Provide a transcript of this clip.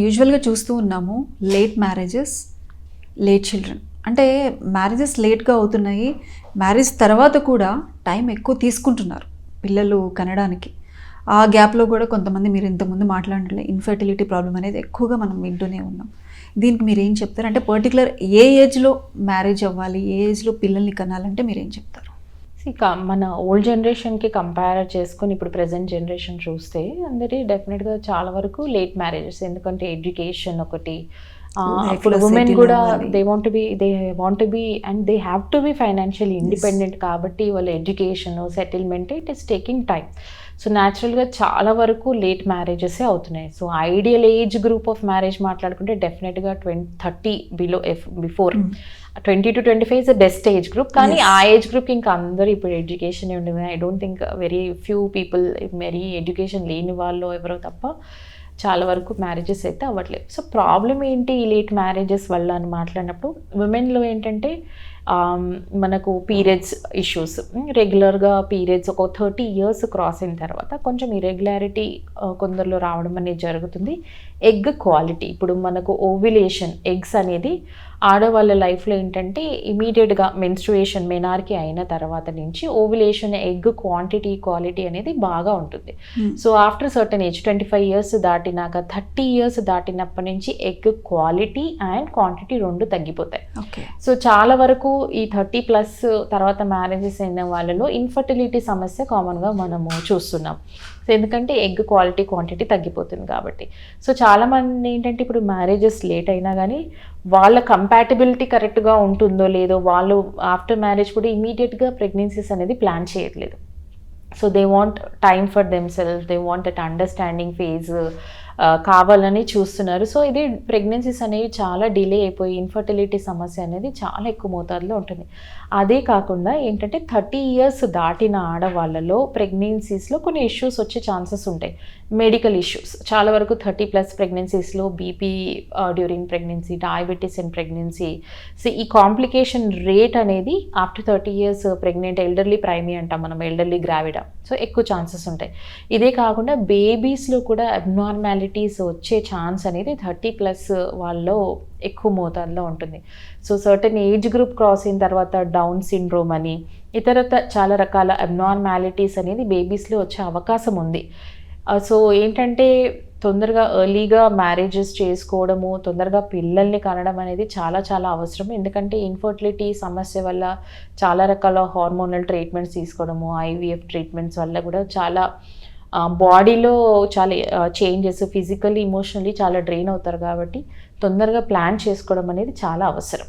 యూజువల్గా చూస్తూ ఉన్నాము లేట్ మ్యారేజెస్, లేట్ చిల్డ్రన్. అంటే మ్యారేజెస్ లేట్గా అవుతున్నాయి, మ్యారేజ్ తర్వాత కూడా టైం ఎక్కువ తీసుకుంటున్నారు పిల్లలు కనడానికి. ఆ గ్యాప్లో కూడా కొంతమంది మీరు ఇంతకుముందు మాట్లాడిన ఇన్ఫర్టిలిటీ ప్రాబ్లం అనేది ఎక్కువగా మనం వింటూనే ఉన్నాం. దీనికి మీరు ఏం చెప్తారు? అంటే పర్టికులర్ ఏ ఏజ్లో మ్యారేజ్ అవ్వాలి, ఏ ఏజ్లో పిల్లల్ని కనాలంటే మీరు ఏం చెప్తారు? మన ఓల్డ్ జనరేషన్కి కంపేర్ చేసుకొని ఇప్పుడు ప్రెజెంట్ జనరేషన్ చూస్తే అందరి డెఫినెట్గా చాలా వరకు లేట్ మ్యారేజెస్. ఎందుకంటే ఎడ్యుకేషన్ ఒకటి, ఇప్పుడు ఉమెన్ కూడా they want be and they have to be financially independent. కాబట్టి వాళ్ళ education settlement it is taking time. So న్యాచురల్గా చాలా వరకు లేట్ మ్యారేజెసే అవుతున్నాయి. So ideal age group of marriage మాట్లాడుకుంటే డెఫినెట్గా 30 before 20 to 25 is the best age group. కానీ ఆ ఏజ్ గ్రూప్కి ఇంకా అందరూ ఇప్పుడు ఎడ్యుకేషన్ ఉండేది. I don't think very few people very education లేని వాళ్ళు ఎవరో తప్ప చాలా వరకు మ్యారేజెస్ అయితే అవ్వట్లేదు. సో ప్రాబ్లం ఏంటి ఈ లేట్ మ్యారేజెస్ వల్ల అని మాట్లాడినప్పుడు ఉమెన్లో ఏంటంటే మనకు పీరియడ్స్ ఇష్యూస్, రెగ్యులర్గా పీరియడ్స్ ఒక 30 years క్రాస్ అయిన తర్వాత కొంచెం ఇరెగ్యులారిటీ కొందరిలో రావడం అనేది జరుగుతుంది. ఎగ్ క్వాలిటీ, ఇప్పుడు మనకు ఓవ్యులేషన్ ఎగ్స్ అనేది ఆడవాళ్ళ లైఫ్లో ఏంటంటే ఇమీడియట్గా మెన్స్ట్రుయేషన్ మెనార్కి అయిన తర్వాత నుంచి ఓవ్యులేషన్ ఎగ్ క్వాలిటీ అనేది బాగా ఉంటుంది. So after certain age 25 years దాటినాక 30 years దాటినప్పటి నుంచి ఎగ్ క్వాలిటీ అండ్ క్వాంటిటీ రెండు తగ్గిపోతాయి. సో చాలా వరకు ఈ 30+ తర్వాత మ్యారేజెస్ అయిన వాళ్ళలో ఇన్ఫర్టిలిటీ సమస్య కామన్గా మనము చూస్తున్నాం. సో ఎందుకంటే ఎగ్ క్వాలిటీ క్వాంటిటీ తగ్గిపోతుంది కాబట్టి. సో చాలామంది ఏంటంటే ఇప్పుడు మ్యారేజెస్ లేట్ అయినా కానీ వాళ్ళ కంపాటబిలిటీ కరెక్ట్గా ఉంటుందో లేదో వాళ్ళు ఆఫ్టర్ మ్యారేజ్ కూడా ఇమీడియట్గా ప్రెగ్నెన్సీస్ అనేది ప్లాన్ చేయట్లేదు. So they want time for themself, they want that understanding phase కావాలని చూస్తున్నారు. సో ఇది ప్రెగ్నెన్సీస్ అనేవి చాలా డిలే అయిపోయి ఇన్ఫర్టిలిటీ సమస్య అనేది చాలా ఎక్కువ మోతాదులో ఉంటుంది. అదే కాకుండా ఏంటంటే 30 years దాటిన ఆడవాళ్ళలో ప్రెగ్నెన్సీస్లో కొన్ని ఇష్యూస్ వచ్చే ఛాన్సెస్ ఉంటాయి. మెడికల్ ఇష్యూస్ చాలా వరకు 30+ ప్రెగ్నెన్సీస్లో BP during pregnancy, diabetes in pregnancy. So ఈ కాంప్లికేషన్ రేట్ అనేది after 30 years pregnant, elderly primi అంటాం మనం, ఎల్డర్లీ గ్రావిడా. సో ఎక్కువ ఛాన్సెస్ ఉంటాయి. ఇదే కాకుండా బేబీస్లో కూడా అబ్నార్మాలిటీస్ వచ్చే ఛాన్స్ అనేది 30+ వాళ్ళలో ఎక్కువ మోతాదులో ఉంటుంది. So certain age group cross అయిన తర్వాత డౌన్ సిండ్రోమ్ అని ఇతరత చాలా రకాల అబ్నార్మాలిటీస్ అనేది బేబీస్లో వచ్చే అవకాశం ఉంది. సో ఏంటంటే తొందరగా ఎర్లీగా మ్యారేజెస్ చేసుకోవడము, తొందరగా పిల్లల్ని కనడం అనేది చాలా చాలా అవసరం. ఎందుకంటే ఇన్ఫర్టిలిటీ సమస్య వల్ల చాలా రకాల హార్మోనల్ ట్రీట్మెంట్స్ తీసుకోవడము, IVF ట్రీట్మెంట్స్ వల్ల కూడా చాలా బాడీలో చాలా చేంజెస్, ఫిజికల్లీ ఇమోషనల్లీ చాలా డ్రైన్ అవుతారు. కాబట్టి తొందరగా ప్లాన్ చేసుకోవడం అనేది చాలా అవసరం.